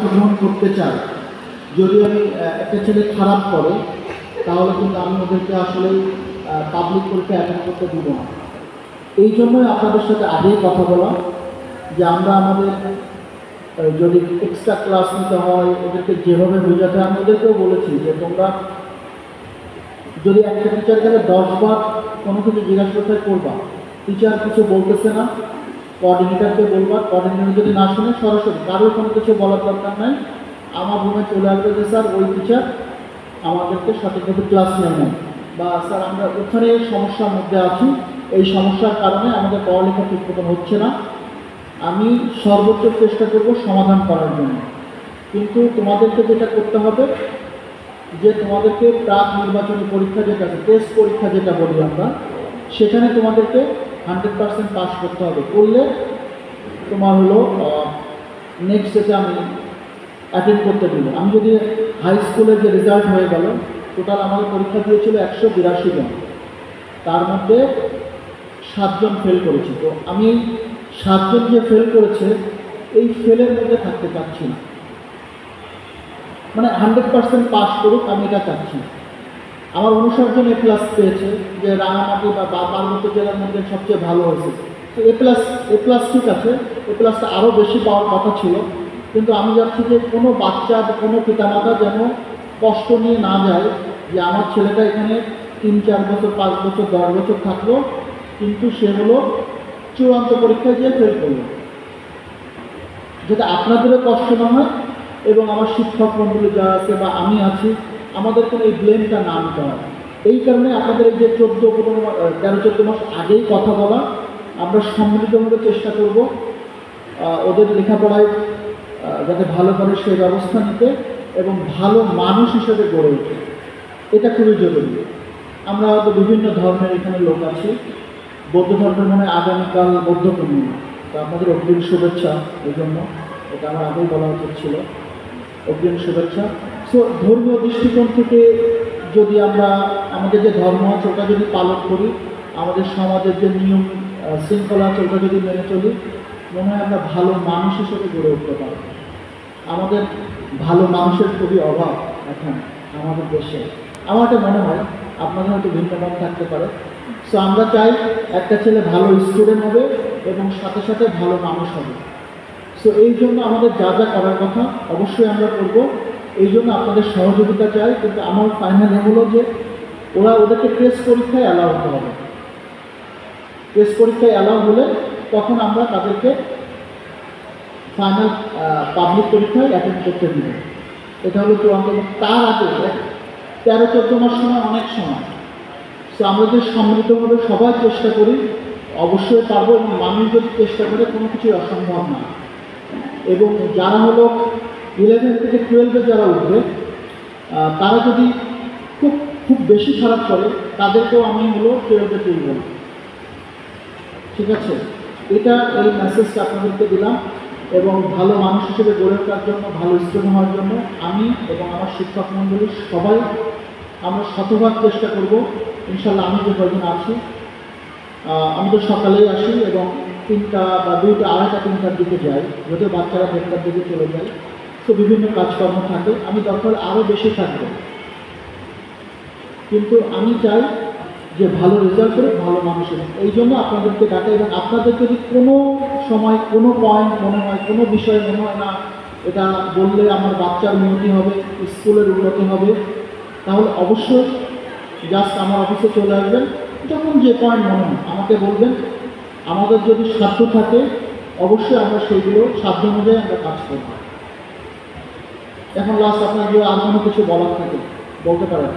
অংশগ্রহণ করতে চায়। যদি আমি একটা ছেলে খারাপ করে তাহলে কিন্তু আমি ওদেরকে আসলে পাবলিক পরীক্ষা অ্যাটেন্ড করতে দিব না। এই জন্যই আপনাদের সাথে আগেই কথা বলা যে আমরা আমাদের যদি এক্সট্রা ক্লাস নিতে হয় ওদেরকে যেভাবে বোঝাতে হয়, আমি ওদেরকেও বলেছি যে তোমরা যদি একটা টিচার কাছে 10 বার কোনো কিছু জিজ্ঞাসা করতে করবা, টিচার কিছু বলতেছে না, কোঅর্ডিনেটরকে বলবা, কোঅর্ডিনেটর যদি না শুনে সরাসরি কারোর কোনো কিছু বলার দরকার নাই, আমার রুমে চলে আসবে যে স্যার ওই টিচার আমাদেরকে সঠিকভাবে ক্লাস নেয় না, বা স্যার আমরা ওখানে সমস্যার মধ্যে আছি, এই সমস্যার কারণে আমাদের পড়ালেখা ঠিক মতো হচ্ছে না, আমি সর্বোচ্চ চেষ্টা করব সমাধান করার জন্য। কিন্তু তোমাদেরকে যেটা করতে হবে যে তোমাদেরকে প্রাক নির্বাচনী পরীক্ষা যেটা আছে, টেস্ট পরীক্ষা যেটা বলি আমরা, সেখানে তোমাদেরকে 100% পাস করতে হবে। করলে তোমার হলো নেক্সট যেটা আমি অ্যাটেন্ড করতে দিব। আমি যদি হাই স্কুলের যে রেজাল্ট হয়ে গেল, টোটাল আমাদের পরীক্ষা দিয়েছিল 182 জন, তার মধ্যে 7 জন ফেল করেছি। তো আমি 7 জন যে ফেল করেছে এই ফেলের মধ্যে থাকতে চাচ্ছি না, মানে 100% পাস করুক আমি এটা চাচ্ছি। আমার 59 জন এ প্লাস পেয়েছে, যে রাঙামাটি বা পার্বত্য জেলার মধ্যে সবচেয়ে ভালো হয়েছে। তো এ প্লাস ঠিক আছে, এ প্লাসটা আরও বেশি পাওয়ার কথা ছিল, কিন্তু আমি যাচ্ছি যে কোনো বাচ্চা বা কোনো পিতামাতা যেন কষ্ট নিয়ে না যায় যে আমার ছেলেটা এখানে 3-4 বছর 5 বছর 10 বছর থাকলো, কিন্তু সে হলো চূড়ান্ত পরীক্ষায় গিয়ে ফেল করলো। যেটা আপনাদেরও কষ্ট না হয় এবং আমার শিক্ষক মণ্ডলী যারা আছে বা আমি আছি, আমাদের কোনো এই ব্লেমটা না নিতে হয়। এই কারণে আপনাদের এই যে 13-14 মাস আগেই কথা বলা, আমরা সম্মিলিতভাবে চেষ্টা করব ওদের লেখাপড়ায় যাতে ভালো করে সেই ব্যবস্থা নিতে এবং ভালো মানুষ হিসেবে গড়ে ওঠে, এটা খুবই জরুরি। আমরা হয়তো বিভিন্ন ধর্মের এখানে লোক আছি, বৌদ্ধ ধর্মের মনে আগামীকাল বৌদ্ধ পূর্ণিমা, তো আপনাদের অগ্রিম শুভেচ্ছা। এই জন্য এটা আমার আগেই বলা উচিত ছিল, অগ্রিম শুভেচ্ছা। সো ধর্মীয় দৃষ্টিকোণ থেকে যদি আমরা আমাদের যে ধর্ম আছে ওটা যদি পালন করি, আমাদের সমাজের যে নিয়ম শৃঙ্খলা আছে ওটা যদি মেনে চলি, মনে হয় আমরা ভালো মানুষ হিসেবে গড়ে উঠতে পারব। আমাদের ভালো মানুষের খুবই অভাব এখন আমাদের দেশে, আমার এটা মনে হয়, আপনাদের হয়তো ভিন্ন মত থাকতে পারে। সো আমরা চাই একটা ছেলে ভালো স্টুডেন্ট হবে এবং সাথে সাথে ভালো মানুষ হবে। সো এই জন্য আমাদের যা যা করার কথা অবশ্যই আমরা করব, এই জন্য আপনাদের সহযোগিতা চাই। কিন্তু আমার ফাইনাল হলো যে ওদেরকে টেস্ট পরীক্ষায় অ্যালাউ হতে হবে। টেস্ট পরীক্ষায় অ্যালাউ হলে তখন আমরা তাদেরকে ফাইনাল পাবলিক পরীক্ষায় অ্যাটেন্ড করতে দিব। এটা হলো চূড়ান্ত। তার আগে 13-14 মাস সময় অনেক সময়। সো আমরা যদি সম্মিলিতভাবে সবাই চেষ্টা করি অবশ্যই পারবো, এবং মানুষ যদি চেষ্টা করে কোনো কিছুই অসম্ভব না। এবং যারা হলো 11 থেকে 12-এ যারা উঠবে, তারা যদি খুব খুব বেশি খারাপ করে তাদেরকেও আমি হলো 12-এ তুলব, ঠিক আছে? এটা এই মেসেজটা আপনাদেরকে দিলাম। এবং ভালো মানুষ হিসেবে গড়ে ওঠার জন্য, ভালো স্টুডেন্ট হওয়ার জন্য আমি এবং আমার শিক্ষক মণ্ডলী সবাই আমরা শতভাগ চেষ্টা করব। ইনশাল্লাহ আমি যে কয়দিন আছি, আমি তো সকালেই আসি এবং 3টা বা 2টা 2:30-3টার দিকে যাই, যদিও বাচ্চারা 1টার দিকে চলে যায়। তো বিভিন্ন কাজকর্ম থাকে, আমি দরকার আরও বেশি থাকবো, কিন্তু আমি চাই যে ভালো রেজাল্ট করে ভালো মানুষের। এই জন্য আপনাদেরকে ডাকা। এবং আপনাদের যদি কোনো সময় কোনো পয়েন্ট মনে হয়, কোনো বিষয় মনে হয় না এটা বললে আমার বাচ্চার উন্নতি হবে, স্কুলের উন্নতি হবে, তাহলে অবশ্যই জাস্ট আমার অফিসে চলে আসবেন। যখন যে পয়েন্ট মনে হয় আমাকে বলবেন। আমাদের যদি সাধ্য থাকে অবশ্যই আমরা সেইগুলো সাধ্য অনুযায়ী আমরা কাজ করব। এখন লাস্ট আপনার যদি আর কোনো কিছু বলার থাকে বলতে পারেন।